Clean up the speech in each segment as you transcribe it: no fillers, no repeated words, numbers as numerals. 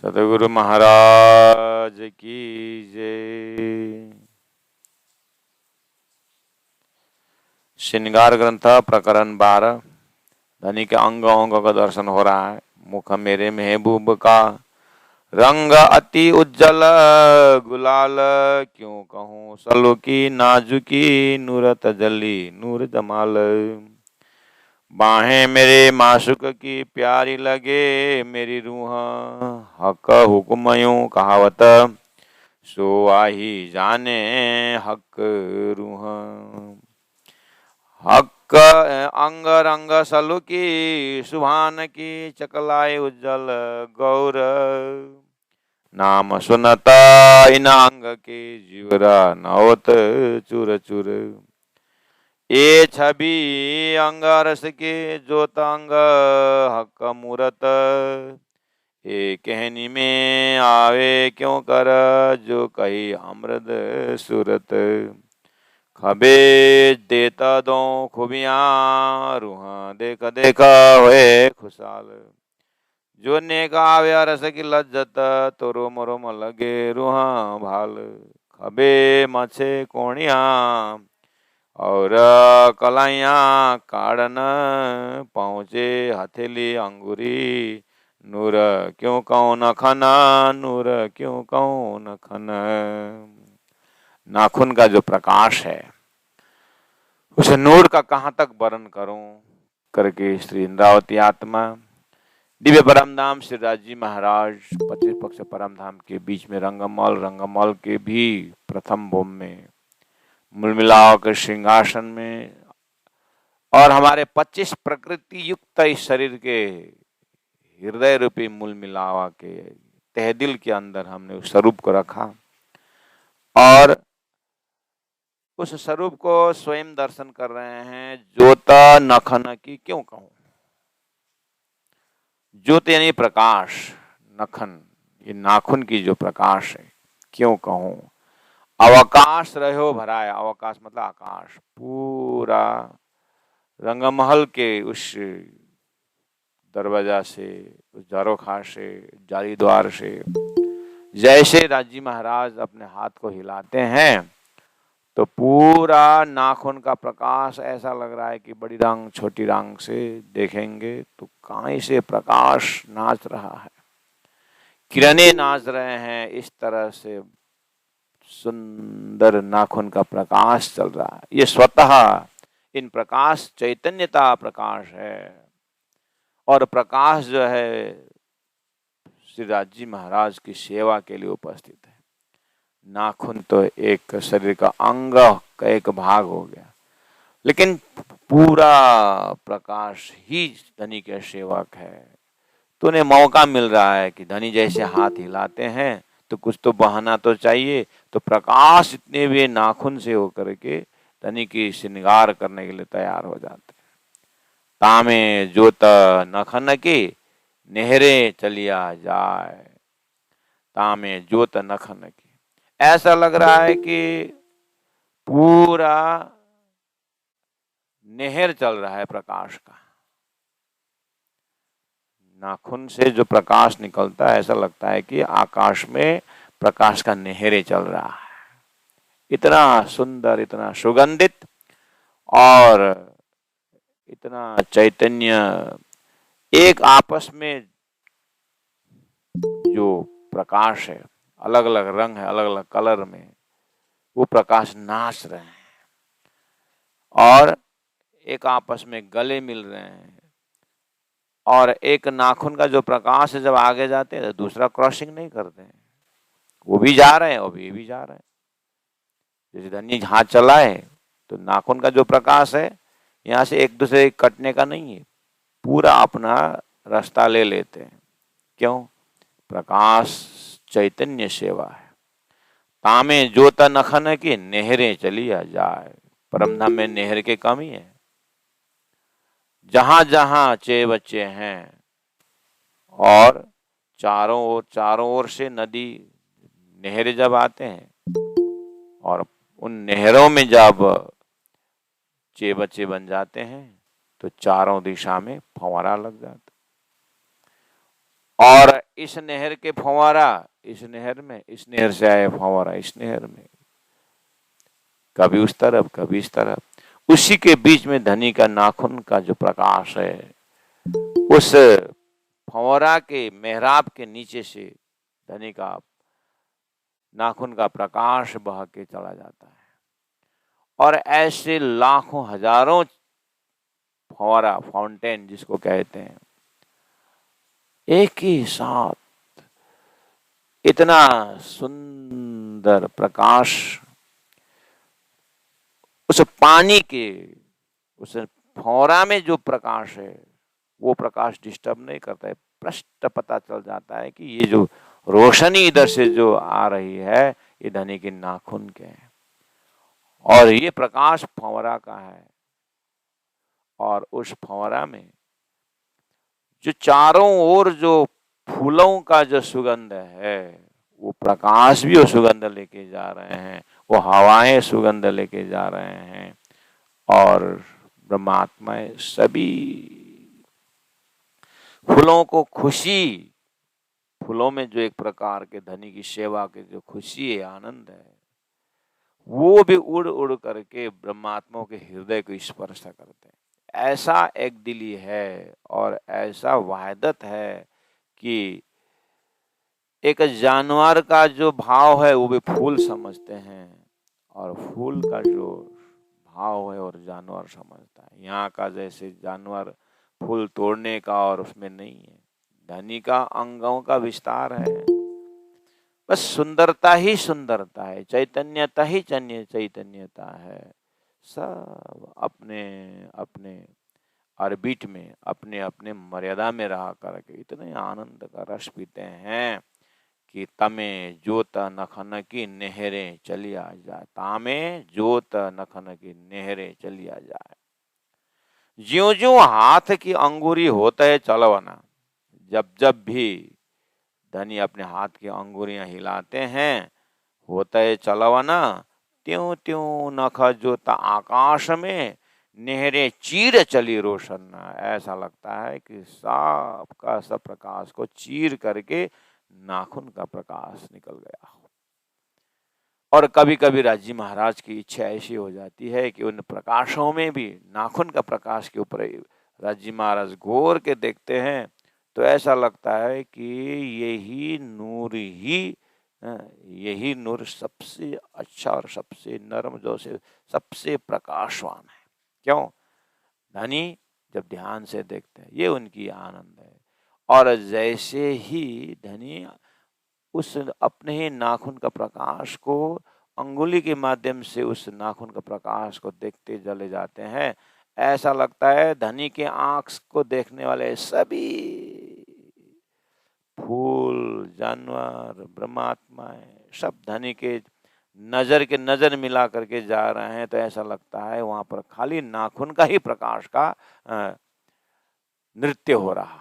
सतगुरु महाराज की जय। श्रृंगार ग्रंथ प्रकरण 12। धनी के अंगों का दर्शन हो रहा है। मुख मेरे महबूब का रंग अति उज्जवल गुलाल, क्यों कहूँ सलो की नाजुकी नूरत जली नूर जमाल। बाहें मेरे माशुक की प्यारी लगे, मेरी रूह हक हुक्म यूं कहावत, सो आही जाने हक रूह। हक अंग रंग सलु की सुभान की चकलाए उज्जवल गौर, नाम सुनता इन अंग के जीवरा नवत चुर चुर। ये छवि अंग रस के ज्योतांग हक मूरत, ये कहनी में आवे क्यों कर जो कही अमृत सूरत। खबे देता दो खूबियां रूह देख देख हुए खुशाल, जो नेक आवे रस की लज्जत तो रोम रोम लगे रूह भाल। खबे मछे कोणिया और कलाइयां काड़न, पहुँचे हथेली अंगूरी नूर क्यों कहूँ नखन नूर क्यों कहूँ नखन। नाखून का जो प्रकाश है उस नूर का कहाँ तक वर्णन करूं करके श्री इंद्रावती आत्मा दिव्य परमधाम श्री राजी महाराज 25 पक्ष परमधाम के बीच में रंगमल के भी प्रथम भूम में मूलमिलाव के सिंहासन में और हमारे 25 प्रकृति युक्त इस शरीर के हृदय रूपी मूल मिलावा के तहदिल के अंदर हमने उस स्वरूप को रखा और उस स्वरूप को स्वयं दर्शन कर रहे हैं। ज्योता नखन की क्यों कहूं, ज्योत यानी प्रकाश, नखन ये नाखून की जो प्रकाश है क्यों कहूं। अवकाश रहो भराए, अवकाश मतलब आकाश, पूरा रंगमहल के उस दरवाजा से, उस झरोखा से, जाली द्वार से जैसे राजी महाराज अपने हाथ को हिलाते हैं तो पूरा नाखून का प्रकाश ऐसा लग रहा है कि बड़ी रंग छोटी रंग से देखेंगे तो कहीं से प्रकाश नाच रहा है, किरणें नाच रहे हैं। इस तरह से सुंदर नाखून का प्रकाश चल रहा है। ये स्वतः इन प्रकाश चैतन्यता प्रकाश है और प्रकाश जो है श्री राजी महाराज की सेवा के लिए उपस्थित है। नाखून तो एक शरीर का अंग का एक भाग हो गया, लेकिन पूरा प्रकाश ही धनी के सेवक है। तो उन्हें मौका मिल रहा है कि धनी जैसे हाथ हिलाते हैं तो कुछ तो बहाना तो चाहिए, तो प्रकाश इतने भी नाखून से होकर के धनी की श्रृंगार करने के लिए तैयार हो जाते हैं। तामे जोत नखन की नेहरे चलिया जाए, तामे जोत नखन की। ऐसा लग रहा है कि पूरा नहर चल रहा है प्रकाश का। नाखून से जो प्रकाश निकलता है ऐसा लगता है कि आकाश में प्रकाश का नहरे चल रहा है। इतना सुंदर, इतना सुगंधित और इतना चैतन्य, एक आपस में जो प्रकाश है, अलग अलग रंग है, अलग अलग कलर में वो प्रकाश नाच रहे हैं और एक आपस में गले मिल रहे हैं। और एक नाखून का जो प्रकाश है जब आगे जाते हैं तो दूसरा क्रॉसिंग नहीं करते हैं, वो भी जा रहे हैं और ये भी जा रहे हैं। जैसे धनी हाथ चलाए तो नाखून का जो प्रकाश है यहाँ से एक दूसरे कटने का नहीं है, पूरा अपना रास्ता ले लेते हैं। क्यों? प्रकाश चैतन्य सेवा है। तामे जोता नखन की नहरें चलिया जाए। परमधाम में नहर के कमी है। जहां जहां चे बच्चे हैं और चारों ओर से नदी नहरें जब आते हैं और उन नहरों में जब चे बच्चे बन जाते हैं तो चारों दिशा में फंवारा लग जाता। और इस नहर के फव्वारा इस नहर में, इस नहर से आए फव्वारा इस नहर में, कभी उस तरफ कभी इस तरफ। उसी के बीच में धनी का नाखून का जो प्रकाश है, उस फव्वारा के मेहराब के नीचे से धनी का नाखून का प्रकाश बह के चला जाता है। और ऐसे लाखों हजारों फव्वारा, फाउंटेन जिसको कहते हैं, एक ही साथ इतना सुंदर प्रकाश उस पानी के, उस फव्वारा में जो प्रकाश है वो प्रकाश डिस्टर्ब नहीं करता है। स्पष्ट पता चल जाता है कि ये जो रोशनी इधर से जो आ रही है ये धनी के नाखून के है और ये प्रकाश फव्वारा का है। और उस फव्वारा में जो चारों ओर जो फूलों का जो सुगंध है, वो प्रकाश भी वो सुगंध लेके जा रहे हैं, वो हवाएं सुगंध लेके जा रहे हैं। और ब्रह्मात्माएं सभी फूलों को खुशी, फूलों में जो एक प्रकार के धनी की सेवा के जो खुशी है, आनंद है, वो भी उड़ उड़ करके ब्रह्मात्माओं के हृदय को स्पर्श करते हैं। ऐसा एक दिली है और ऐसा वहदत है कि एक जानवर का जो भाव है वो भी फूल समझते हैं और फूल का जो भाव है और जानवर समझता है। यहाँ का जैसे जानवर फूल तोड़ने का और उसमें नहीं है, धनी का अंगों का विस्तार है। बस सुंदरता ही सुंदरता है, चैतन्यता ही चैतन्यता है। सब अपने अपने ऑर्बिट में, अपने अपने मर्यादा में रहा करके इतने आनंद का रस पीते हैं कि तमे जोत नखन की नहरें चली आ जाए, तामे जोत नखन की नहरें चली आ जाए। ज्यों ज्यों हाथ की अंगूरी होता है चलवना, जब जब भी धनी अपने हाथ की अंगुरियां हिलाते हैं, होता है चलवना, त्यों त्यों नख जोता आकाश में नहरें चीर चली रोशन। ऐसा लगता है कि सब का सब प्रकाश को चीर करके नाखून का प्रकाश निकल गया हो। और कभी कभी राजी महाराज की इच्छा ऐसी हो जाती है कि उन प्रकाशों में भी नाखून का प्रकाश के ऊपर राजी महाराज घोर के देखते हैं तो ऐसा लगता है कि यही नूर सबसे अच्छा और सबसे नरम, जो से सबसे प्रकाशवान है। क्यों? धनी जब ध्यान से देखते हैं, ये उनकी आनंद है। और जैसे ही धनी उस अपने ही नाखून का प्रकाश को अंगुली के माध्यम से उस नाखून का प्रकाश को देखते चले जाते हैं, ऐसा लगता है धनी के आंख को देखने वाले सभी फूल, जानवर, ब्रह्मात्माएं सब धनी के नजर मिला करके जा रहे हैं। तो ऐसा लगता है वहां पर खाली नाखून का ही प्रकाश का नृत्य हो रहा हो।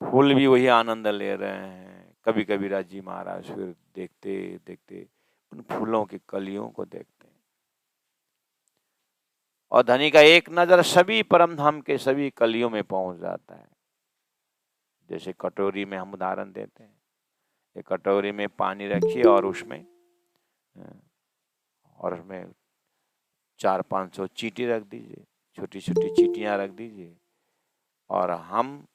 फूल भी वही आनंद ले रहे हैं। कभी कभी राजी महाराज फिर देखते देखते उन फूलों की कलियों को देखते हैं और धनी का एक नजर सभी परम धाम के सभी कलियों में पहुंच जाता है। जैसे कटोरी में हम उदाहरण देते हैं, एक कटोरी में पानी रखिए और उसमें 400-500 चींटी रख दीजिए, छोटी छोटी चींटियां रख दीजिए और हम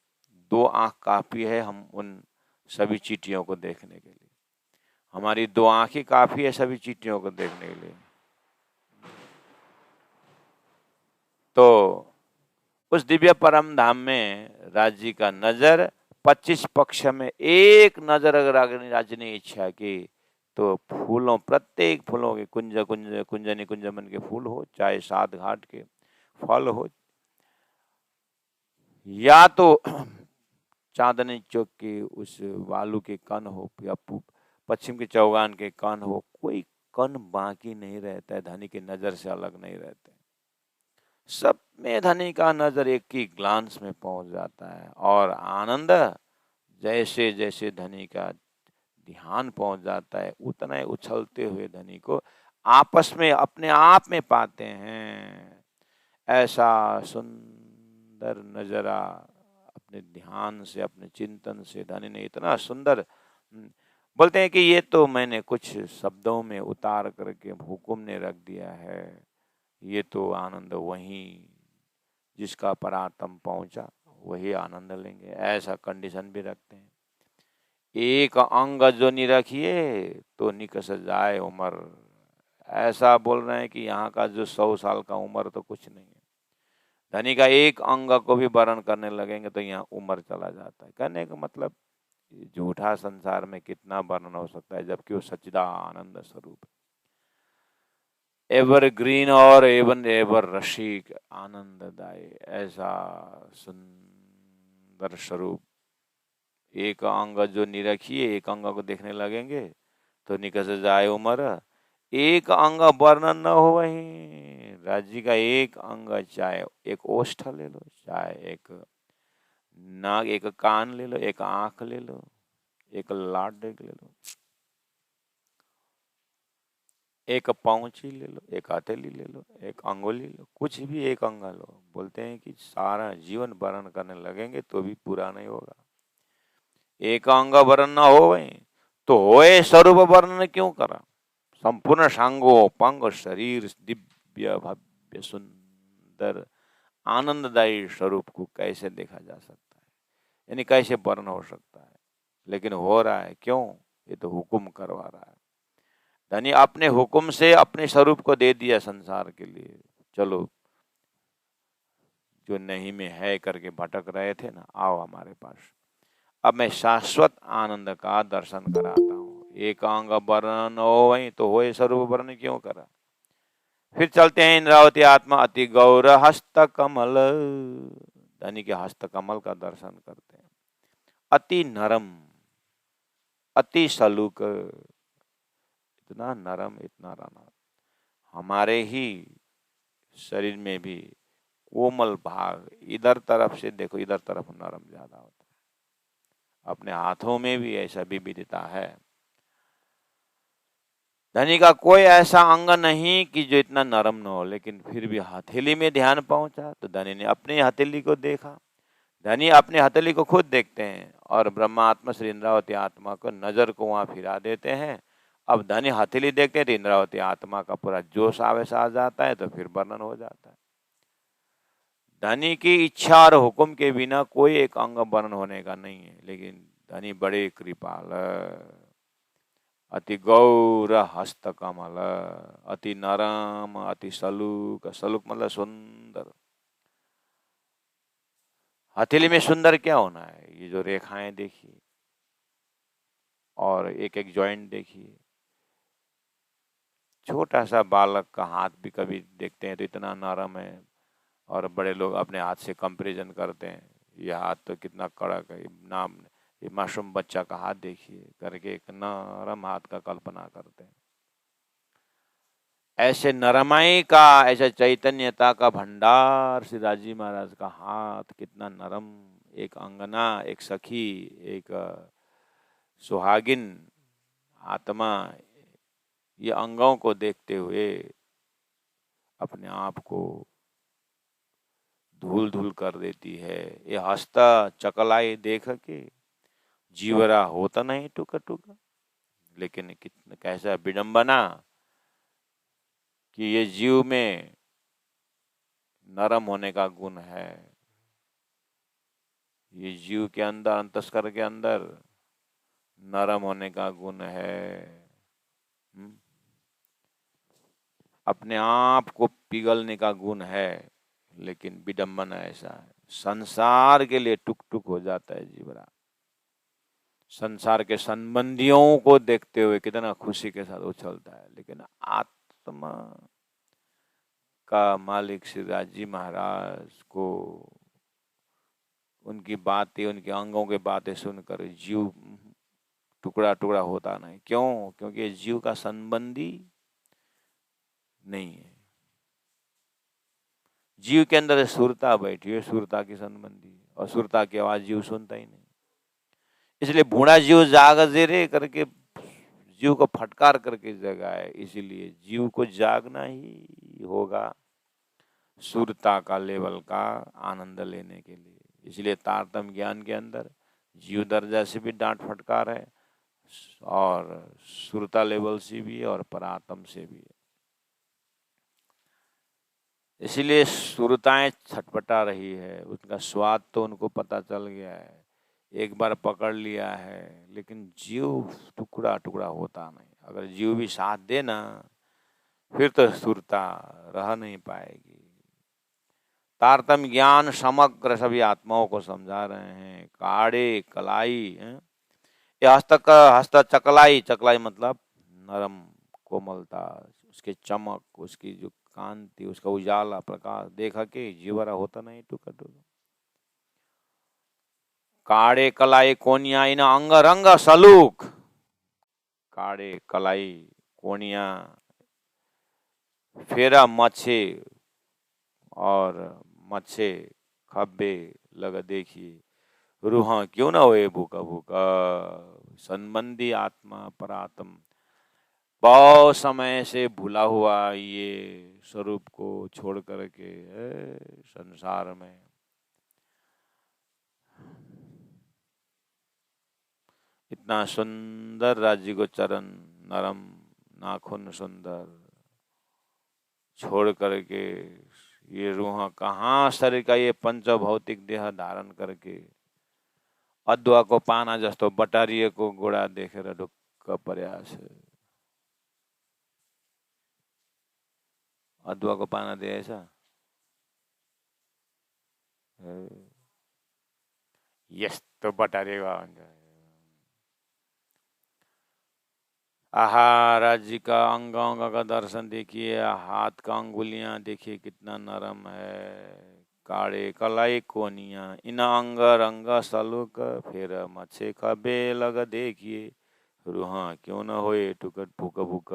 2 आंख काफी है हम उन सभी चींटियों को देखने के लिए। हमारी 2 आंख ही काफी है सभी चींटियों को देखने के लिए। तो उस दिव्य परम धाम में राजी का नजर 25 पक्ष में एक नजर अगर राज ने इच्छा की तो फूलों, प्रत्येक फूलों के कुंजनी कुंजमन के फूल हो, चाहे 7 घाट के फल हो, या तो चांदनी चौक के उस बालू के कण हो या पश्चिम के चौगान के कण हो, कोई कण बाकी नहीं रहता है, धनी की नजर से अलग नहीं रहते। सब में धनी का नजर एक ही ग्लांस में पहुंच जाता है और आनंद जैसे जैसे धनी का ध्यान पहुंच जाता है उतना ही उछलते हुए धनी को आपस में अपने आप में पाते हैं। ऐसा सुंदर नजरा अपने ध्यान से, अपने चिंतन से धनी ने इतना सुंदर बोलते हैं कि ये तो मैंने कुछ शब्दों में उतार करके हुक्म ने रख दिया है, ये तो आनंद वही जिसका परातम पहुंचा वही आनंद लेंगे, ऐसा कंडीशन भी रखते हैं। एक अंग जो नहीं रखिए तो निकस जाए उम्र, ऐसा बोल रहे हैं कि यहाँ का जो 100 साल का उम्र तो कुछ नहीं है। धनी का एक अंग को भी वर्ण करने लगेंगे तो यहाँ उम्र चला जाता है। कहने का मतलब झूठा संसार में कितना वर्णन हो सकता है, जबकि वो सच्चिदानंद स्वरूप एवर ग्रीन और एवन एवर रसिक आनंददायी, ऐसा सुंदर स्वरूप। एक अंग जो निरखिए, एक अंग को देखने लगेंगे तो निकस जाए उम्र, एक अंग वर्णन न हो वही राज्य का एक अंग, चाहे एक ओष्ठ ले लो, चाहे एक नाक, एक कान ले लो, एक आंख ले लो, एक लाड ले लो, एक पौंची ले लो, एक हथेली ले लो, एक अंगुली लो, कुछ भी एक अंग लो। बोलते हैं कि सारा जीवन वर्णन करने लगेंगे तो भी पूरा नहीं होगा। एक अंग वर्णन न हो वही तो होए स्वरूप वर्णन क्यों करा, संपूर्ण सांगो पंग शरीर दिव्य भव्य सुंदर आनंददायी स्वरूप को कैसे देखा जा सकता है, यानी कैसे वर्णन हो सकता है। लेकिन हो रहा है क्यों, ये तो हुक्म करवा रहा है। धनी अपने हुक्म से अपने स्वरूप को दे दिया संसार के लिए, चलो जो नहीं में है करके भटक रहे थे ना, आओ हमारे पास, अब मैं शाश्वत आनंद का दर्शन कराता हूँ। एक अंग वर्णन हो वही तो होए स्वरूप वर्णन क्यों करा। फिर चलते हैं इंद्रावती आत्मा अति गौर हस्त कमल, धनी के हस्त कमल का दर्शन करते हैं। अति नरम, अति सलूक, इतना नरम, इतना नरम, हमारे ही शरीर में भी कोमल भाग इधर तरफ से देखो, इधर तरफ नरम ज्यादा होता है। अपने हाथों में भी ऐसा विविधता है। धनी का कोई ऐसा अंग नहीं कि जो इतना नरम न हो, लेकिन फिर भी हथेली में ध्यान पहुंचा तो धनी ने अपनी हथेली को देखा। धनी अपने हथेली को खुद देखते हैं और ब्रह्मात्मा श्री इंद्रावती आत्मा को नजर को वहां फिरा देते हैं। अब धनी हथेली देखते हैं तो इंद्रावती आत्मा का पूरा जोश आवेश आ जाता है, तो फिर वर्णन हो जाता है। धनी की इच्छा और हुक्म के बिना कोई एक अंग वर्णन होने का नहीं है, लेकिन धनी बड़े कृपाल, अति गौर हस्त कमल, अति नरम, अति सलूक, सलूक मतलब सुंदर। हथेली में सुंदर क्या होना है, ये जो रेखाएं देखिए और एक एक जॉइंट देखिए। छोटा सा बालक का हाथ भी कभी देखते हैं तो इतना नरम है, और बड़े लोग अपने हाथ से कंपैरिजन करते हैं, ये हाथ तो कितना कड़क है, नाम ये मासूम बच्चा का हाथ देखिए करके एक नरम हाथ का कल्पना करते हैं। ऐसे नरमाई का, ऐसा चैतन्यता का भंडार श्री राजी महाराज का हाथ, कितना नरम। एक अंगना, एक सखी, एक सुहागिन आत्मा ये अंगों को देखते हुए अपने आप को धूल धूल कर देती है। ये हंसता चकलाई देख के जीवरा होता नहीं टुका टुका, लेकिन कितना कैसा विडंबना कि ये जीव में नरम होने का गुण है, ये जीव के अंदर, अंतस्कर के अंदर नरम होने का गुण है। अपने आप को पिघलने का गुण है, लेकिन विडंबना ऐसा है, संसार के लिए टुक टुक हो जाता है जीवरा। संसार के संबंधियों को देखते हुए कितना खुशी के साथ उछलता है, लेकिन आत्मा का मालिक श्री राजी महाराज को उनकी बातें, उनके अंगों की बातें सुनकर जीव टुकड़ा टुकड़ा होता नहीं। क्यों? क्योंकि जीव का संबंधी नहीं है। जीव के अंदर सुरता बैठी है, सुरता की संबंधी, और सुरता की आवाज जीव सुनता ही नहीं। इसलिए बूढ़ा जीव जाग जेरे करके जीव को फटकार करके जगाए, इसीलिए जीव को जागना ही होगा सुरता का लेवल का आनंद लेने के लिए। इसलिए तारतम्य ज्ञान के अंदर जीव दर्जा से भी डांट फटकार है और सुरता लेवल से भी और परात्म से भी। इसीलिए सुरताएं छटपटा रही है, उसका स्वाद तो उनको पता चल गया है, एक बार पकड़ लिया है, लेकिन जीव टुकड़ा टुकड़ा होता नहीं। अगर जीव भी साथ दे ना, फिर तो सुरता रह नहीं पाएगी। तारतम्य ज्ञान समग्र सभी आत्माओं को समझा रहे हैं। काड़े कलाई है, ये हस्त चकलाई, चकलाई मतलब नरम कोमलता, उसके चमक, उसकी जो कांति, उसका उजाला प्रकाश देखा के जीवरा होता नहीं टुका टुका। काड़े कलाई कोनिया इन अंग रंग सलूक, काड़े कलाई कोनिया फेरा मच्छे और मच्छे खब्बे लग देखिए, रूहा क्यों ना होए भूखा भूखा। संबंधी आत्मा परात्म बहुत समय से भूला हुआ ये स्वरूप को छोड़ करके संसार में इतना सुंदर राज्य को चरण नरम नाखून सुंदर छोड़ करके ये रूह कहाँ शरीर का ये पंच भौतिक देह धारण करके अदुआ को पाना जस्तो बटारिएको गोडा देखेर ढुक्क पर्याछ। अदुआ को पाना दिएछ, यस्तो बटारिएको हुन्छ। आहा, राज्य का अंग अंग का दर्शन देखिए, हाथ का अंगुलियां देखिए कितना नरम है। काड़े कलाई कोनिया इन अंग रंग सलुक, फिर मच्छे खबे लग देखिए, रूहा क्यों न होए टुकट भूक भूक।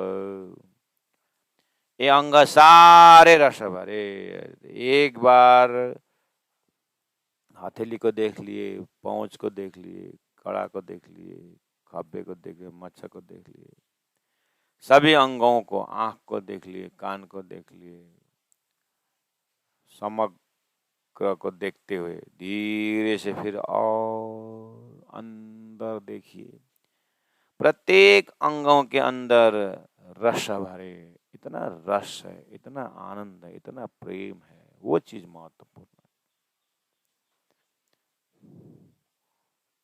ये अंग सारे रस भरे, एक बार हथेली को देख लिए, पहुंच को देख लिए, कड़ा को देख लिए, खब्बे को देख लिए, मच्छर को देख लिए, सभी अंगों को, आंख को देख लिए, कान को देख लिए, समग्र को देखते हुए धीरे से फिर और अंदर देखिए, प्रत्येक अंगों के अंदर रस भरे, इतना रस है, इतना आनंद है, इतना प्रेम है, वो चीज महत्वपूर्ण है।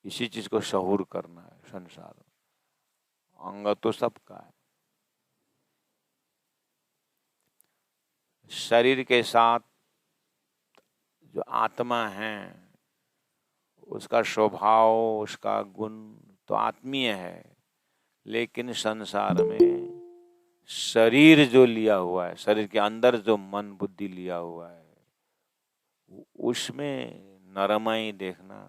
इसी चीज को शहूर करना है संसार में। अंग तो सबका है, शरीर के साथ जो आत्मा है उसका स्वभाव, उसका गुण तो आत्मीय है, लेकिन संसार में शरीर जो लिया हुआ है, शरीर के अंदर जो मन बुद्धि लिया हुआ है, उसमें नरमाई देखना,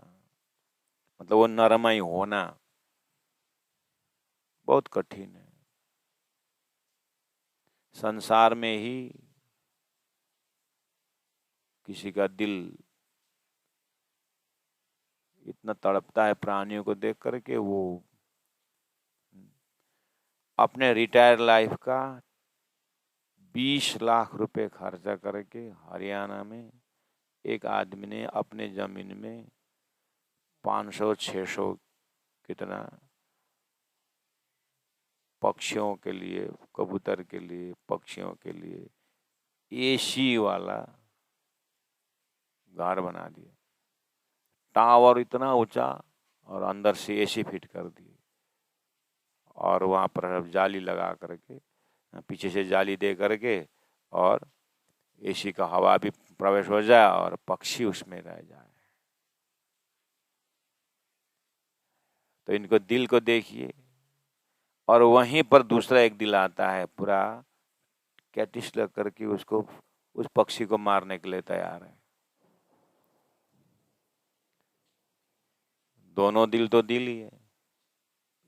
मतलब वो नरमाई होना बहुत कठिन है। संसार में ही किसी का दिल इतना तड़पता है प्राणियों को देख करके, वो अपने रिटायर लाइफ का 20 लाख रुपए खर्चा करके हरियाणा में एक आदमी ने अपने जमीन में 500-600 कितना पक्षियों के लिए, कबूतर के लिए, पक्षियों के लिए एसी वाला घर बना दिया। टावर इतना ऊंचा और अंदर से एसी फिट कर दिए, और वहाँ पर जाली लगा करके, पीछे से जाली दे करके, और एसी का हवा भी प्रवेश हो जाए और पक्षी उसमें रह जाए। तो इनको दिल को देखिए, और वहीं पर दूसरा एक दिल आता है, पूरा कैटिस लग करके उसको, उस पक्षी को मारने के लिए तैयार है। दोनों दिल तो दिल ही है,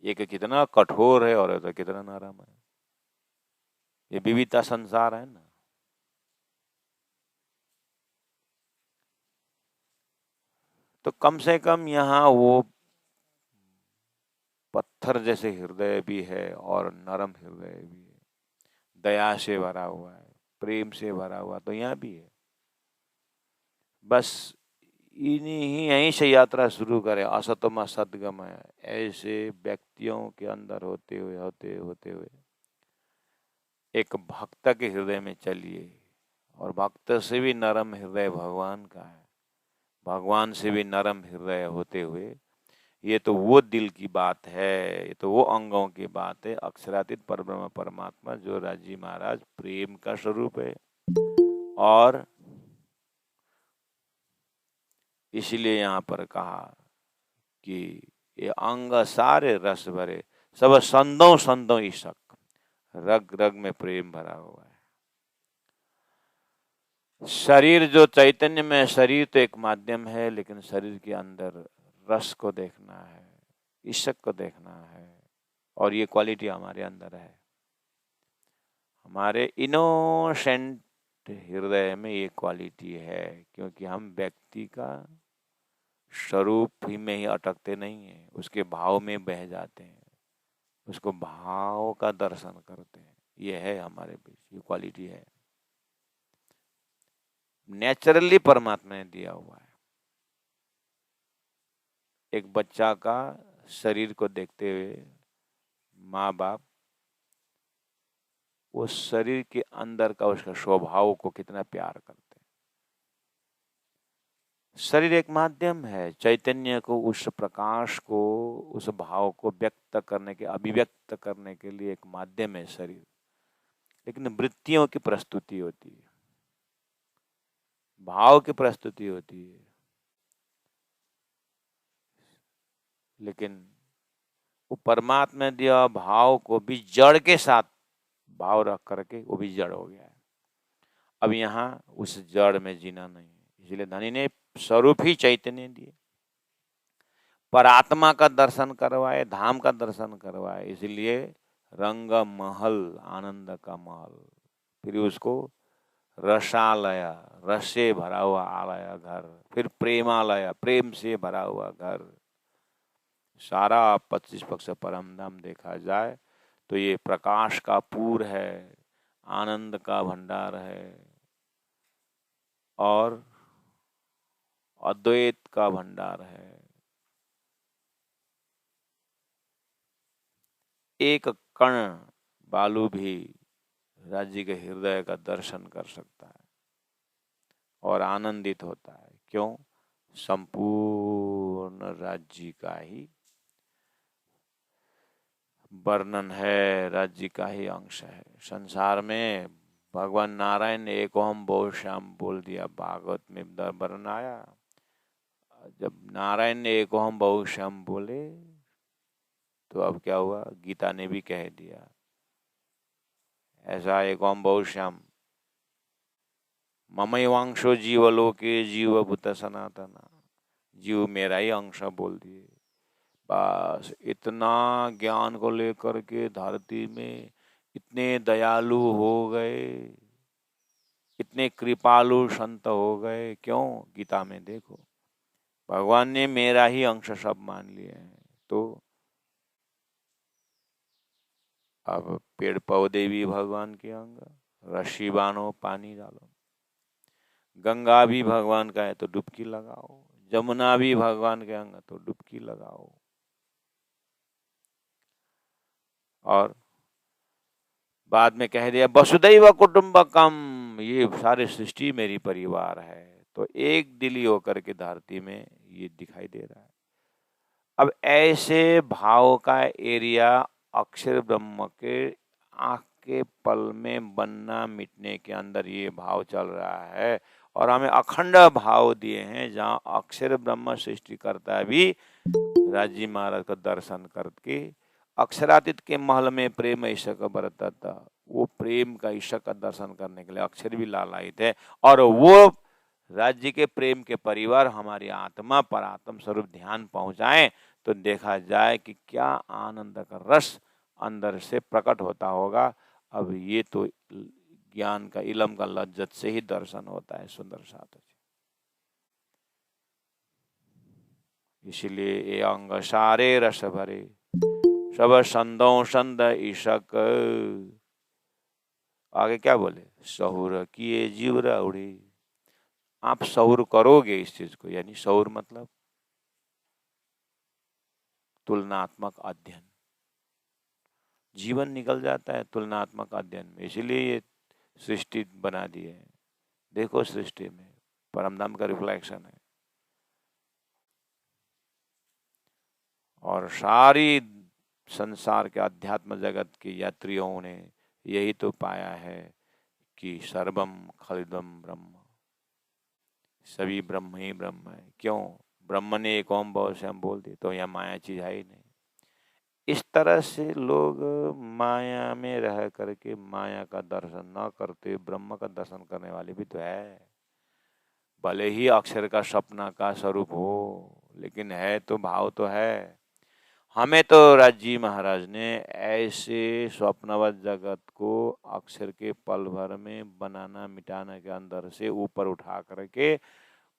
एक कितना कठोर है और एक कितना नरम है। ये विविधता संसार है ना। तो कम से कम यहाँ वो पत्थर जैसे हृदय भी है और नरम हृदय भी है, दया से भरा हुआ है, प्रेम से भरा हुआ, तो यहाँ भी है। बस इन्हीं यहीं से यात्रा शुरू करें। असतोमा सद्गमय, ऐसे व्यक्तियों के अंदर होते हुए एक भक्त के हृदय में चलिए, और भक्त से भी नरम हृदय भगवान का है, भगवान से भी नरम हृदय होते हुए, ये तो वो दिल की बात है, ये तो वो अंगों की बात है। अक्षरातीत परब्रह्म परमात्मा जो राजी महाराज प्रेम का स्वरूप है, और इसलिए यहाँ पर कहा कि ये अंग सारे रस भरे, सब संदो संदो ईशक, रग रग में प्रेम भरा हुआ है। शरीर जो चैतन्य में, शरीर तो एक माध्यम है, लेकिन शरीर के अंदर रस को देखना है, ईशक को देखना है, और ये क्वालिटी हमारे अंदर है। हमारे इनोसेंट हृदय में ये क्वालिटी है, क्योंकि हम व्यक्ति का स्वरूप ही में ही अटकते नहीं है, उसके भाव में बह जाते हैं, उसको भाव का दर्शन करते हैं। ये है हमारे बीच, ये क्वालिटी है, नेचुरली परमात्मा ने दिया हुआ है। एक बच्चा का शरीर को देखते हुए माँ बाप उस शरीर के अंदर का उसका स्वभाव को कितना प्यार करते हैं। शरीर एक माध्यम है, चैतन्य को, उस प्रकाश को, उस भाव को व्यक्त करने के, अभिव्यक्त करने के लिए एक माध्यम है शरीर, लेकिन वृत्तियों की प्रस्तुति होती है, भाव की प्रस्तुति होती है। लेकिन वो परमात्मा ने दिया भाव को भी जड़ के साथ भाव रख करके वो भी जड़ हो गया है। अब यहाँ उस जड़ में जीना नहीं है, इसलिए धनी ने स्वरूप ही चैतन्य दिए, पर आत्मा का दर्शन करवाए, धाम का दर्शन करवाए, इसलिए रंग महल, आनंद का महल, फिर उसको रसालय, रस से भरा हुआ आलय घर, फिर प्रेमालय, प्रेम से भरा हुआ घर। सारा 25 पक्ष परम धाम देखा जाए तो ये प्रकाश का पूर है, आनंद का भंडार है, और अद्वैत का भंडार है। एक कण बालू भी राज्य के हृदय का दर्शन कर सकता है और आनंदित होता है। क्यों? संपूर्ण राज्य का ही वर्णन है, राज्य का ही अंश है। संसार में भगवान नारायण ने एक ओम बहु श्याम बोल दिया, भागवत में वर्णन आया। जब नारायण ने एक ओम बहु श्याम बोले तो अब क्या हुआ, गीता ने भी कह दिया ऐसा, एक ओम बहु श्याम ममैवांशो जीवलोके जीवभूत सनातन, जीव मेरा ही अंश बोल दिए। बस इतना ज्ञान को लेकर के धरती में इतने दयालु हो गए, इतने कृपालु संत हो गए। क्यों? गीता में देखो, भगवान ने मेरा ही अंश सब मान लिए हैं। तो अब पेड़ पौधे भी भगवान के अंग, रस्सी बांधो पानी डालो, गंगा भी भगवान का है तो डुबकी लगाओ, जमुना भी भगवान के अंग तो डुबकी लगाओ। और बाद में कह दिया वसुदैव कुटुंबकम, ये सारे सृष्टि मेरी परिवार है। तो एक दिली होकर के धरती में ये दिखाई दे रहा है। अब ऐसे भाव का एरिया अक्षर ब्रह्म के आंख के पल में बनना मिटने के अंदर ये भाव चल रहा है, और हमें अखंड भाव दिए हैं जहाँ अक्षर ब्रह्म सृष्टि करता भी राजी महाराज का दर्शन करके अक्षरातीत के महल में प्रेम ईश्वर का बरता था, वो प्रेम का ईश्वर का दर्शन करने के लिए अक्षर भी लालायित है। और वो राज्य के प्रेम के परिवार हमारी आत्मा पर आत्म स्वरूप ध्यान पहुंचाएं तो देखा जाए कि क्या आनंद का रस अंदर से प्रकट होता होगा। अब ये तो ज्ञान का, इलम का लज्जत से ही दर्शन होता है सुंदर साथ। इसलिए ये अंग सारे रस भरे, सब संदो संद ईशक। आगे क्या बोले? सहुर किए जीव उड़े, आप सौर करोगे इस चीज को, यानी सौर मतलब तुलनात्मक अध्ययन, जीवन निकल जाता है तुलनात्मक अध्ययन में। इसीलिए ये सृष्टि बना दी है। देखो सृष्टि में परमधाम का रिफ्लेक्शन है, और सारी संसार के अध्यात्म जगत के यात्रियों ने यही तो पाया है कि सर्वम खलिदम ब्रह्म, सभी ब्रह्म ही ब्रह्म है। क्यों? ब्रह्म ने एक ओम भाव से हम बोल दिए तो यहाँ माया चीज है ही नहीं। इस तरह से लोग माया में रह करके माया का दर्शन न करते ब्रह्म का दर्शन करने वाले भी तो है। भले ही अक्षर का सपना का स्वरूप हो, लेकिन है तो भाव तो है। हमें तो राजी महाराज ने ऐसे स्वप्नवत जगत को अक्षर के पल भर में बनाना मिटाना के अंदर से ऊपर उठा करके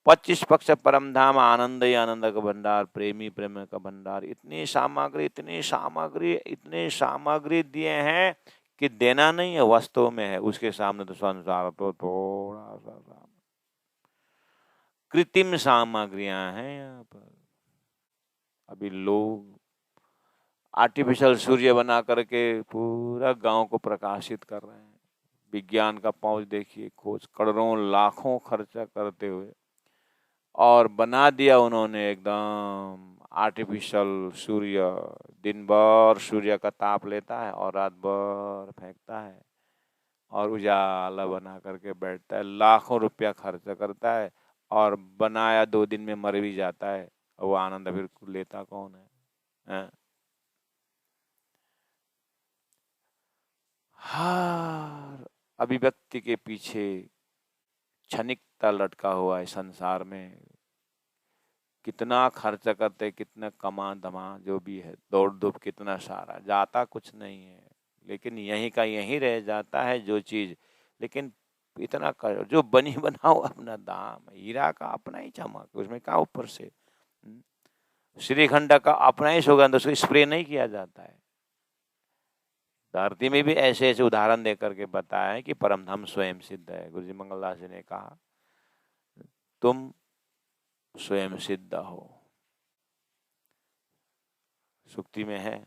25 पक्ष परम धाम आनंद ही आनंद का भंडार, प्रेमी प्रेम का भंडार, इतनी सामग्री दिए हैं कि देना नहीं है, वस्तु में है। उसके सामने तो संसार तो थोड़ा सा कृत्रिम सामग्रियां हैं यहाँ पर। अभी लोग आर्टिफिशियल सूर्य बना करके पूरा गांव को प्रकाशित कर रहे हैं। विज्ञान का पहुंच देखिए, खोज करोड़ों लाखों खर्चा करते हुए, और बना दिया उन्होंने एकदम आर्टिफिशियल सूर्य। दिन भर सूर्य का ताप लेता है और रात भर फेंकता है और उजाला बना करके बैठता है। लाखों रुपया खर्च करता है और बनाया 2 दिन में मर भी जाता है, और वो आनंद फिर लेता कौन है? हर अभिव्यक्ति के पीछे क्षणिकता लटका हुआ है संसार में। कितना खर्च करते, कितना कमा धमा जो भी है, दौड़ धूप कितना सारा, जाता कुछ नहीं है, लेकिन यहीं का यहीं रह जाता है जो चीज। लेकिन इतना कर, जो बनी बनाओ अपना दाम, हीरा का अपना ही चमक, उसमें क्या ऊपर से श्रीखंड का अपना ही सुगंध, उसको स्प्रे नहीं किया जाता है। धरती में भी ऐसे ऐसे उदाहरण दे करके बताया है कि परमधाम स्वयं सिद्ध है। गुरु जी मंगलदास जी ने कहा तुम स्वयं सिद्ध हो, सुक्ति में है,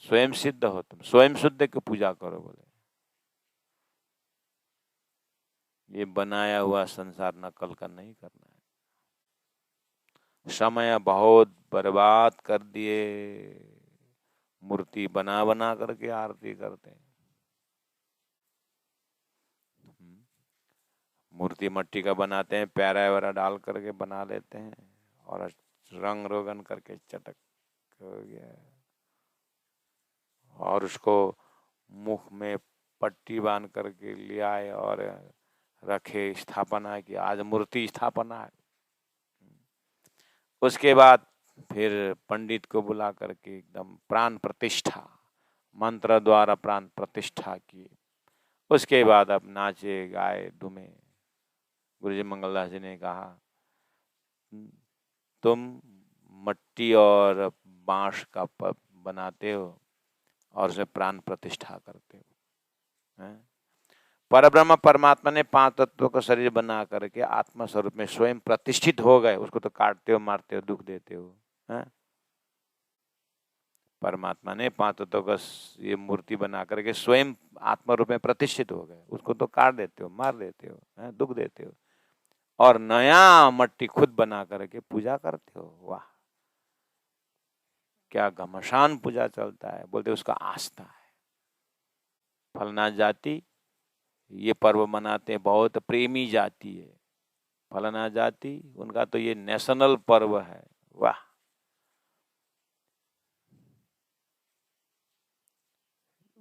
स्वयं सिद्ध हो, तुम स्वयं शुद्ध की पूजा करो। बोले ये बनाया हुआ संसार नकल का नहीं करना है। समय बहुत बर्बाद कर दिए, मूर्ति बना बना करके आरती करते हैं। मूर्ति मट्टी का बनाते हैं, प्यारा वैरा डाल करके बना लेते हैं, और रंग रोगन करके चटक हो गया, और उसको मुख में पट्टी बांध करके ले आए और रखे, स्थापना की, आज मूर्ति स्थापना है। उसके बाद फिर पंडित को बुला करके एकदम प्राण प्रतिष्ठा, मंत्र द्वारा प्राण प्रतिष्ठा की। उसके बाद अब नाचे गाए धूमे। गुरुजी मंगलदास जी ने कहा तुम मट्टी और बांस का बनाते हो और उसे प्राण प्रतिष्ठा करते हो। परब्रह्म परमात्मा ने 5 तत्वों का शरीर बना करके आत्मा स्वरूप में स्वयं प्रतिष्ठित हो गए, उसको तो काटते हो, मारते हो, दुख देते हो। परमात्मा ने 5 तत्वों का ये मूर्ति बना करके स्वयं आत्मा रूप में प्रतिष्ठित हो गए, उसको तो काट देते हो, मार देते हो, दुख देते हो, और नया मट्टी खुद बना करके पूजा करते हो। वाह, क्या घमसान पूजा चलता है। बोलते उसका आस्था है। फलना जाति ये पर्व मनाते हैं, बहुत प्रेमी जाति है फलाना जाति, उनका तो ये नेशनल पर्व है। वाह,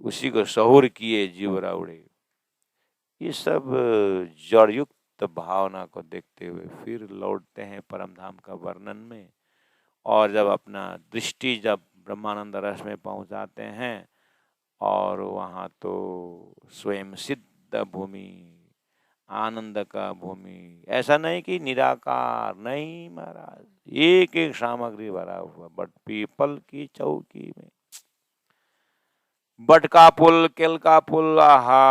उसी को शहुर किए जीव राउड़े। ये सब जड़युक्त भावना को देखते हुए फिर लौटते हैं परमधाम का वर्णन में, और जब अपना दृष्टि जब ब्रह्मानंद रस में पहुंचाते हैं, और वहाँ तो स्वयं सिद्ध भूमि, आनंद का भूमि, ऐसा नहीं कि निराकार नहीं महाराज, एक एक सामग्री भरा हुआ। बट पीपल की चौकी में बट का पुल, केल का पुल, आहा,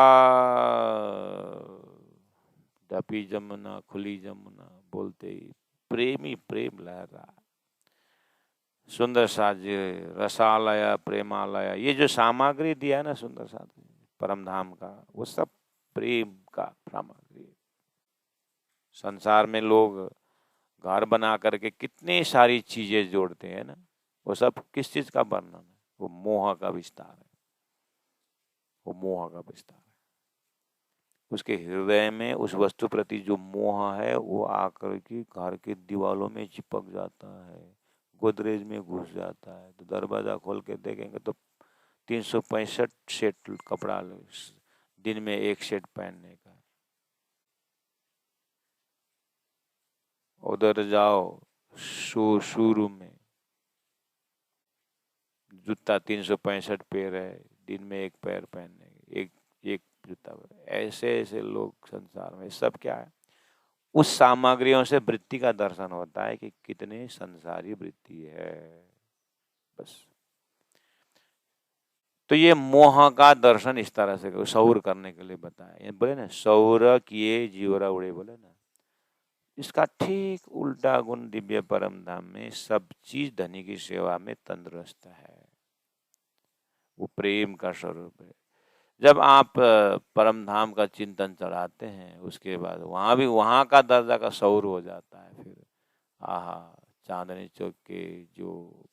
ढपी जमुना खुली जमुना बोलते ही प्रेम ही प्रेम लहर रहा है। सुंदर साध्य रसालय प्रेमालय, ये जो सामग्री दिया है ना सुंदर साध्य परम धाम का, वो सब प्रेम का सामग्री है। संसार में लोग घर बना करके कितनी सारी चीजें जोड़ते हैं ना, वो सब किस चीज का वर्णन है? वो मोह का विस्तार है, वो मोह का विस्तार है। उसके हृदय में उस वस्तु प्रति जो मोह है वो आकर के घर के दीवालों में चिपक जाता है, गोदरेज में घुस जाता है। तो दरवाजा खोल के देखेंगे तो 365 सेट कपड़ा दिन में एक सेट पहनने का। उधर जाओ शुरू में जूता 365 पैर है, दिन में एक पैर पहनने, एक एक जूता। ऐसे ऐसे लोग संसार में, सब क्या है? उस सामग्रियों से वृत्ति का दर्शन होता है कि कितने संसारी वृत्ति है, बस। तो ये मोह का दर्शन इस तरह से सौर करने के लिए बताया। ये बोले ना सौर किए जीवरा उड़े, बोले ना, इसका ठीक उल्टा गुण दिव्य परम धाम में सब चीज धनी की सेवा में तंदुरुस्त है। वो प्रेम का स्वरूप है। जब आप परम धाम का चिंतन चढ़ाते हैं, उसके बाद वहां भी वहां का दर्जा का सौर हो जाता है। फिर आहा, चांदनी चौक के जो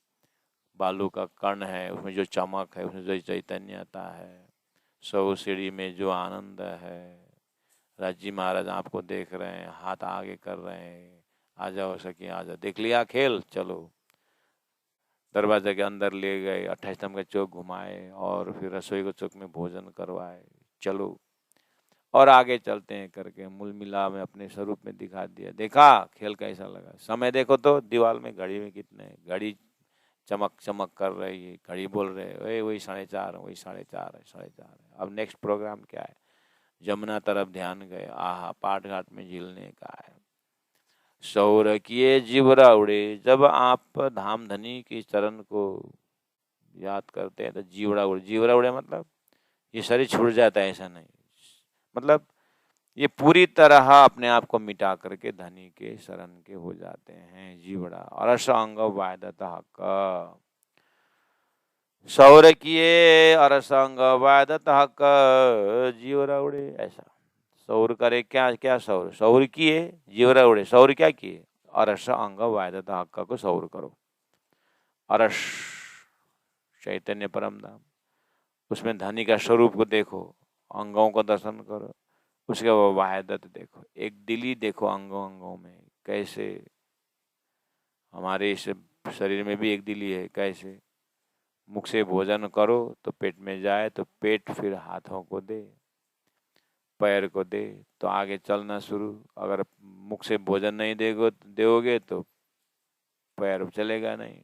बालू का कण है, उसमें जो चमक है, उसमें जो चैतन्यता है, सौ सीढ़ी में जो आनंद है, राजी महाराज आपको देख रहे हैं, हाथ आगे कर रहे हैं, आ जाओ सखी आ जाओ, देख लिया खेल, चलो। दरवाजे के अंदर ले गए, 28 नंबर चौक घुमाए और फिर रसोई के चौक में भोजन करवाए, चलो और आगे चलते हैं करके मूल मिला में अपने स्वरूप में दिखा दिया। देखा खेल कैसा लगा? समय देखो तो दीवार में घड़ी में कितने, घड़ी चमक चमक कर रही है, घड़ी बोल रहे वही 4:30, वही 4:30 है, 4:30 है। अब नेक्स्ट प्रोग्राम क्या है? जमुना तरफ ध्यान गए, आहा पाट घाट में झीलने का है। सौर किए जीवरा उड़े, जब आप धाम धनी के चरण को याद करते हैं तो जीवड़ा उड़े। जीवरा उड़े मतलब ये शरीर छूट जाता है, ऐसा नहीं, मतलब ये पूरी तरह अपने आप को मिटा करके धनी के शरण के हो जाते हैं। जीवड़ा और असंग वायदत हक, सौर किए अरसंग वायदत हक, जीवरा उड़े। ऐसा सौर करे क्या क्या? सौर सौर किए जीवरा उड़े, सौर क्या किए? अरस अंग वायदत हक को सौर करो। अरस चैतन्य परम धाम, उसमें धनी का स्वरूप को देखो, अंगों को दर्शन करो, उसके बाद वायदत देखो, एक दिली देखो अंगों अंगों में कैसे। हमारे इस शरीर में भी एक दिली है, कैसे? मुख से भोजन करो तो पेट में जाए, तो पेट फिर हाथों को दे, पैर को दे तो आगे चलना शुरू। अगर मुख से भोजन नहीं दोगे तो पैर चलेगा नहीं।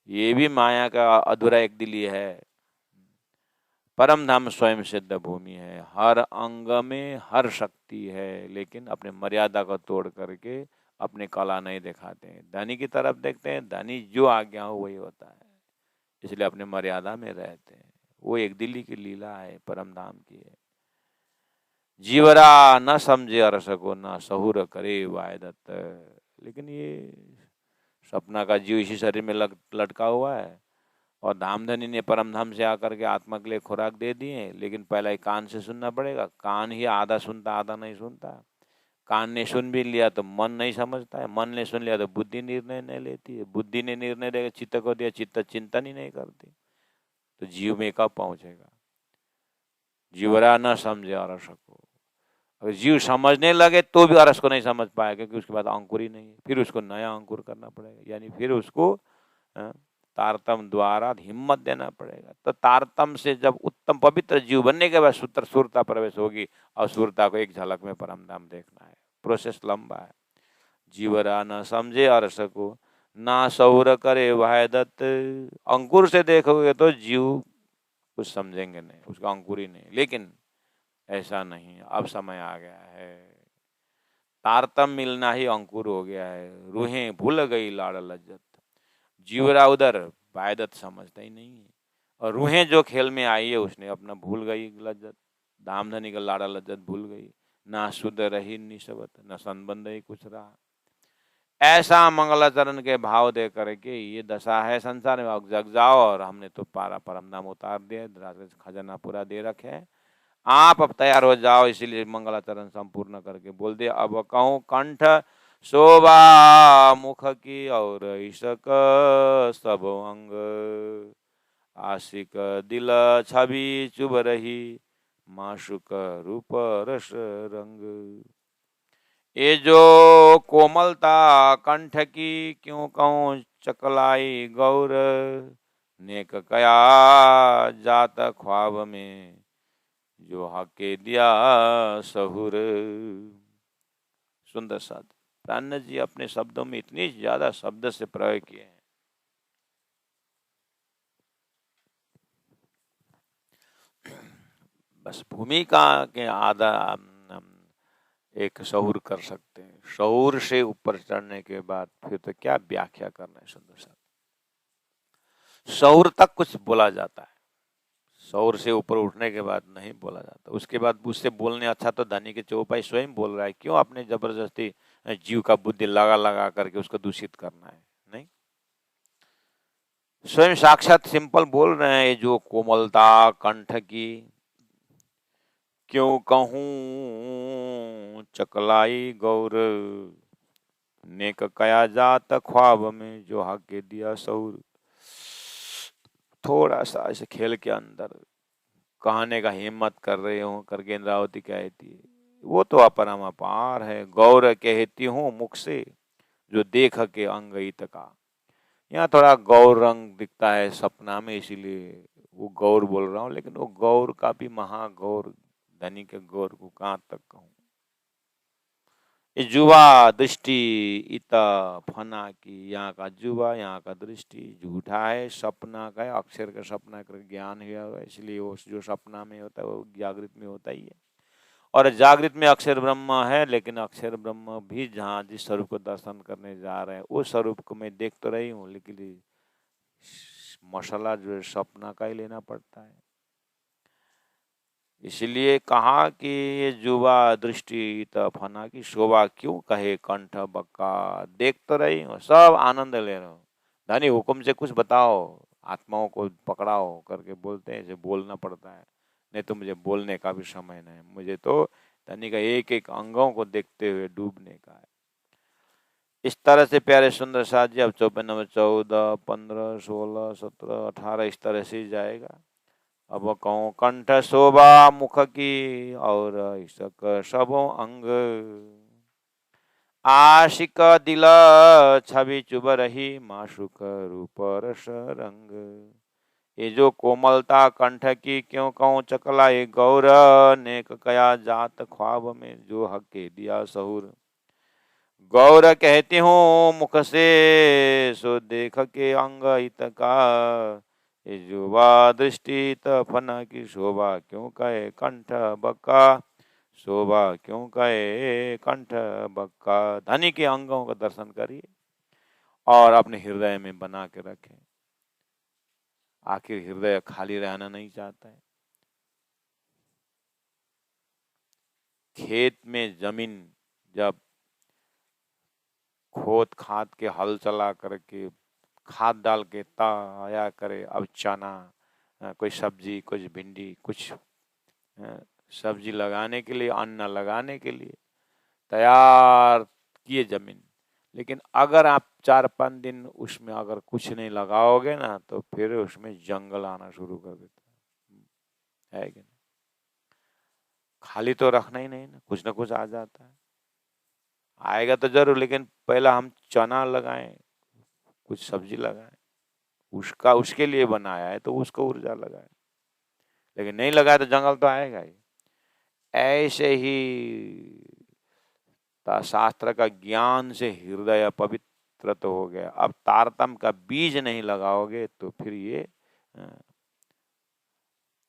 ये भी माया का अधूरा एक दिली है। परम धाम स्वयं सिद्ध भूमि है, हर अंग में हर शक्ति है, लेकिन अपने मर्यादा को तोड़ करके अपने कला नहीं दिखाते हैं। धनी की तरफ देखते हैं, धनी जो आज्ञा हो वही होता है, इसलिए अपने मर्यादा में रहते हैं। वो एक दिल्ली की लीला है, परम धाम की है। जीवरा न समझे अरस को, न सहूर करे वायदत, लेकिन ये सपना का जीव इसी शरीर में लटका हुआ है और धामधनी ने परम धाम से आकर के आत्मा के लिए खुराक दे दिए, लेकिन पहले कान से सुनना पड़ेगा। कान ही आधा सुनता आधा नहीं सुनता। कान ने सुन भी लिया तो मन नहीं समझता है, मन ने सुन लिया तो बुद्धि निर्णय नहीं लेती है, बुद्धि ने निर्णय देगा चित्त को दिया, चित्त चिंतन ही नहीं करती, तो जीव में कब पहुंचेगा? जीवरा न समझे अरस को। अगर जीव समझने लगे तो भी अरस को नहीं समझ पाएगा, क्योंकि उसके बाद अंकुर ही नहीं है। फिर उसको नया अंकुर करना पड़ेगा, यानी फिर उसको तारतम द्वारा हिम्मत देना पड़ेगा। तो तारतम से जब उत्तम पवित्र जीव बनने के बाद सुरता प्रवेश होगी और सुरता को एक झलक में परम धाम देखना है। प्रोसेस लंबा है। जीवरा न समझे अरस को, ना सौर करे वायदत। अंकुर से देखोगे तो जीव कुछ समझेंगे नहीं, उसका अंकुर ही नहीं। लेकिन ऐसा नहीं, अब समय आ गया है, तारतम मिलना ही अंकुर हो गया है। रूहें भूल गई लाड़ लज्जत, जीवरा उधर वायदत समझता ही नहीं है, और रूहें जो खेल में आई है उसने अपना भूल गई लज्जत। धाम धनी का लाड़ा लज्जत भूल गई, ना शुद्ध रही निशबत, न संबंध ही कुछ रहा। ऐसा मंगलाचरण के भाव दे करके ये दशा है संसार में, अब जग जाओ। और हमने तो पारा परम धाम उतार दिया, खजाना पूरा दे रखे है, आप अब तैयार हो जाओ। इसीलिए मंगलाचरण संपूर्ण करके बोल दिया, अब कहूँ कंठ शोभा मुख की और ईशक सब अंग, आशिक दिल छवि चुभ रही, माशुक रूप रस रंग। ये जो कोमलता कंठ की, क्यों कहूँ चकलाई गौर, नेक कया जात ख्वाब में, जो हके दिया सहुर। सुंदर साध प्राण जी अपने शब्दों में इतनी ज्यादा शब्द से प्रयोग किए हैं। बस भूमिका के आधा एक शऊर कर सकते हैं, शऊर से ऊपर चढ़ने के बाद फिर तो क्या व्याख्या करना है। सुंदर साहब, शऊर तक कुछ बोला जाता है, शऊर से ऊपर उठने के बाद नहीं बोला जाता। उसके बाद उससे बोलने अच्छा तो धनी के चौपाई स्वयं बोल रहा है, क्यों आपने जबरदस्ती जीव का बुद्धि लगा लगा करके उसको दूषित करना है। नहीं, स्वयं साक्षात सिंपल बोल रहे हैं, ये जो कोमलता कंठ की, क्यों कहूँ चकलाई गौर, नेक कया जात ख्वाब में, जो हके दिया सौर। थोड़ा सा ऐसे खेल के अंदर कहने का हिम्मत कर रहे हो करके इंद्रावती कहती है, वो तो अपरमापार है। गौर कहती हूँ मुख से, जो देख के अंगहित का। यहाँ थोड़ा गौर रंग दिखता है सपना में, इसीलिए वो गौर बोल रहा हूँ, लेकिन वो गौर का भी महागौर, धनी के गौर को कहाँ तक कहूँ। ये जुवा दृष्टि इता फना की, यहाँ का जुवा, यहाँ का दृष्टि झूठा है, सपना का है, अक्षर का सपना कर ज्ञान हुआ है, इसलिए वो जो सपना में होता है वो जागृत में होता ही है। और जागृत में अक्षर ब्रह्म है, लेकिन अक्षर ब्रह्म भी जहाँ जिस स्वरूप को दर्शन करने जा रहे हैं उस स्वरूप को मैं देख तो रही हूँ, लेकिन मसाला जो है सपना का ही लेना पड़ता है। इसलिए कहा कि ये जुवा दृष्टि फना की, शोभा क्यों कहे कंठ बक्का, देख तो रही हूँ, सब आनंद ले रहा हूँ। धनी हुक्म से कुछ बताओ, आत्माओं को पकड़ाओ करके बोलते हैं, इसे बोलना पड़ता है, नहीं तो मुझे बोलने का भी समय नहीं, मुझे तो धनी का एक एक अंगों को देखते हुए डूबने का है। इस तरह से प्यारे सुंदर साथ जी, अब 54, 14, 15, 16, 17, 18 इस तरह से जाएगा। अब कहूँ कंठ शोभा मुख की और ईशक सबो अंग, आशिक दिल छवि चुभ रही, माशुक रूप रस रंग। ये जो कोमलता कंठ की, क्यों कहूँ चकलाई गौर, नेक कया जात ख्वाब में, जो हके दिया सहुर। गौर कहती हूँ मुख से, सो देख के अंग हित का, ये जुवा दृष्टि फना की, शोभा क्यों कहे कंठ बक्का, शोभा क्यों कहे कंठ बक्का। धनी के अंगों का दर्शन करिए और अपने हृदय में बना के रखें। आखिर हृदय खाली रहना नहीं चाहता है। खेत में जमीन जब खोद खाद के हल चला करके खाद डाल के आया करे, अब चना, कोई सब्जी, कुछ भिंडी, कुछ सब्जी लगाने के लिए, अन्न लगाने के लिए तैयार किए जमीन, लेकिन अगर आप 4-5 दिन उसमें अगर कुछ नहीं लगाओगे ना, तो फिर उसमें जंगल आना शुरू कर देता है कि नहीं। खाली तो रखना ही नहीं ना, कुछ ना कुछ आ जाता है, आएगा तो जरूर, लेकिन पहला हम चना लगाएं, कुछ सब्जी लगाएं, उसका उसके लिए बनाया है तो उसको ऊर्जा लगाए, लेकिन नहीं लगाया तो जंगल तो आएगा ही। ऐसे ही शास्त्र का ज्ञान से हृदय पवित्र तो हो गया, अब तारतम का बीज नहीं लगाओगे तो फिर ये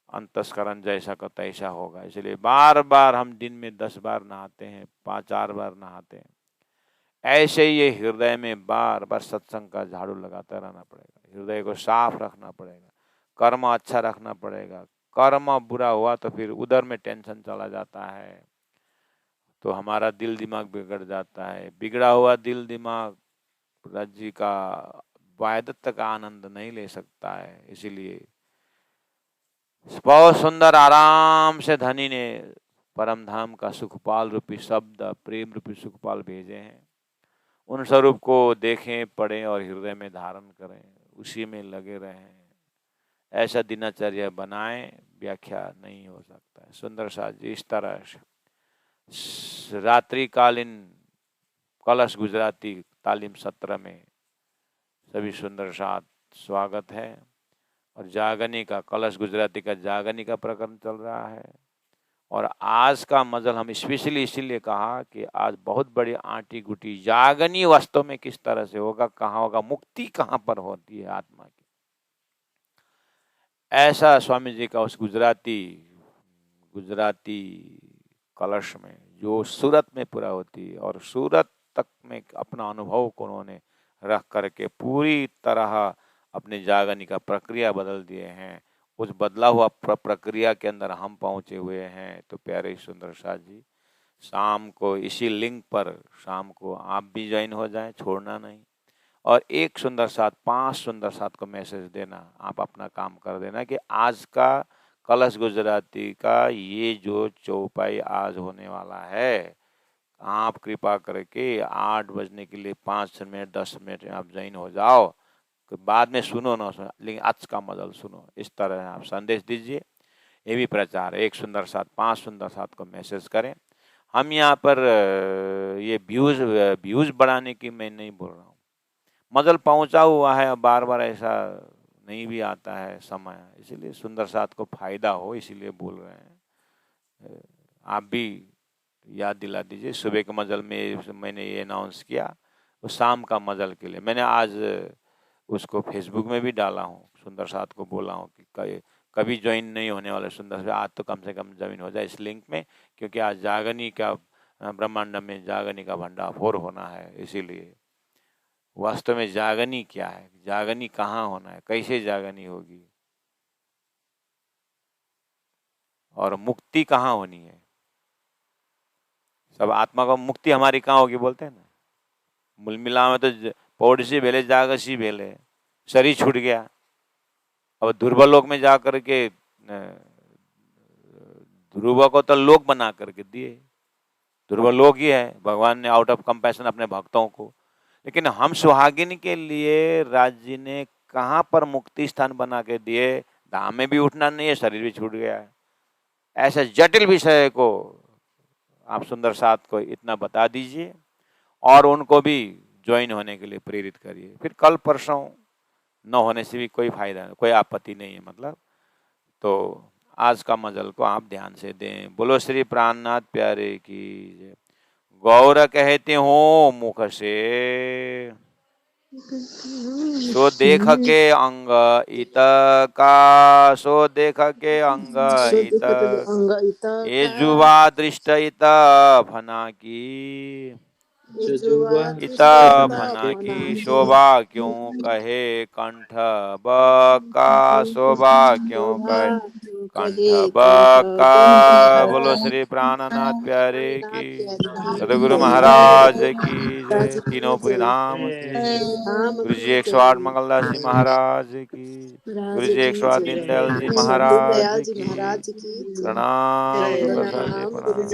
अंतस्करण जैसा का तैसा होगा। इसलिए बार बार हम दिन में 10 बार नहाते हैं, 4 बार नहाते हैं, ऐसे ही ये हृदय में बार बार सत्संग का झाड़ू लगाता रहना पड़ेगा, हृदय को साफ रखना पड़ेगा, कर्म अच्छा रखना पड़ेगा, कर्म बुरा हुआ तो फिर उधर में टेंशन चला जाता है, तो हमारा दिल दिमाग बिगड़ जाता है। बिगड़ा हुआ दिल दिमाग राज्य का वायदत्त का आनंद नहीं ले सकता है। इसीलिए बहुत सुंदर आराम से धनी ने परम धाम का सुखपाल रूपी शब्द, प्रेम रूपी सुखपाल भेजे हैं। उन स्वरूप को देखें, पढ़ें और हृदय में धारण करें, उसी में लगे रहें। ऐसा दिनचर्या बनाएं, व्याख्या नहीं हो सकता है। सुंदर साथ जी इस तरह से रात्रिकालीन कलश गुजराती तालीम सत्र में सभी सुंदर साथ स्वागत है। और जागनी का कलश गुजराती का जागनी का प्रकरण चल रहा है। और आज का मजल हम स्पेशली इसीलिए कहा कि आज बहुत बड़ी आंटी गुटी जागनी वास्तव में किस तरह से होगा, कहाँ होगा, मुक्ति कहाँ पर होती है आत्मा की, ऐसा स्वामी जी का उस गुजराती कलश में जो सूरत में पूरा होती है, और सूरत तक में अपना अनुभव को उन्होंने रख करके पूरी तरह अपनी जागनी का प्रक्रिया बदल दिए हैं। उस बदला हुआ प्रक्रिया के अंदर हम पहुंचे हुए हैं। तो प्यारे सुंदर साथ जी, शाम को इसी लिंक पर शाम को आप भी ज्वाइन हो जाएं, छोड़ना नहीं। और एक सुंदर साथ, 5 सुंदर साथ को मैसेज देना, आप अपना काम कर देना कि आज का कलश गुजराती का ये जो चौपाई आज होने वाला है, आप कृपा करके 8 बजने के लिए 5 मिनट 10 मिनट आप ज्वाइन हो जाओ। बाद में सुनो ना सुनो, लेकिन आज का मजल सुनो, इस तरह आप संदेश दीजिए। ये भी प्रचार है। एक सुंदर साथ, 5 सुंदर साथ को मैसेज करें। हम यहाँ पर ये व्यूज बढ़ाने की मैं नहीं बोल रहा हूँ। मजल पहुंचा हुआ है, बार बार ऐसा नहीं भी आता है समय, इसीलिए सुंदर साथ को फायदा हो इसीलिए बोल रहे हैं। आप भी याद दिला दीजिए। सुबह के मजल में मैंने ये अनाउंस किया, वो शाम का मजल के लिए मैंने आज उसको फेसबुक में भी डाला हूँ। सुंदर साथ को बोला हूँ कि कभी ज्वाइन नहीं होने वाले सुंदर साथ आज तो कम से कम ज्वाइन हो जाए इस लिंक में, क्योंकि आज जागनी का ब्रह्मांड में जागनी का भंडाफोर होना है। इसीलिए वास्तव में जागनी क्या है, जागनी कहाँ होना है, कैसे जागनी होगी, और मुक्ति कहाँ होनी है। सब आत्मा को मुक्ति हमारी कहाँ होगी बोलते हैं ना। मूल मिला में तो पौड़सी भेले जागसी भेले, शरीर छूट गया। अब ध्रुव लोक में जा करके ध्रुव को तो लोक बना करके दिए, ध्रुव लोक ही है। भगवान ने आउट ऑफ कंपैशन अपने भक्तों को, लेकिन हम सुहागिन के लिए राज्य ने कहाँ पर मुक्ति स्थान बना के दिए। धाम में भी उठना नहीं है, शरीर भी छूट गया है। ऐसे जटिल विषय को आप सुंदर साथ को इतना बता दीजिए और उनको भी ज्वाइन होने के लिए प्रेरित करिए। फिर कल परसों न होने से भी कोई फायदा नहीं, कोई आपत्ति नहीं है मतलब। तो आज का मजल को आप ध्यान से दें। बोलो श्री प्राणनाथ प्यारे की। गौर कहते हो मुख से सो देख के अंग इत का, सो देख के अंग इत, ये जुवा दृष्ट इत फना की, इत फना की शोभा क्यों कहे कंठ बका, शोभा क्यों कहे कंठ बका। बोलो श्री प्राणनाथ प्यारे की, सदगुरु महाराज की जय, तीनों पुरी धाम की जय, गुरु जी 108 मंगलदास जी महाराज की, गुरु जी 108 दीनदयाल जी महाराज की प्रणाम। सुंदर साथ जी प्रणाम।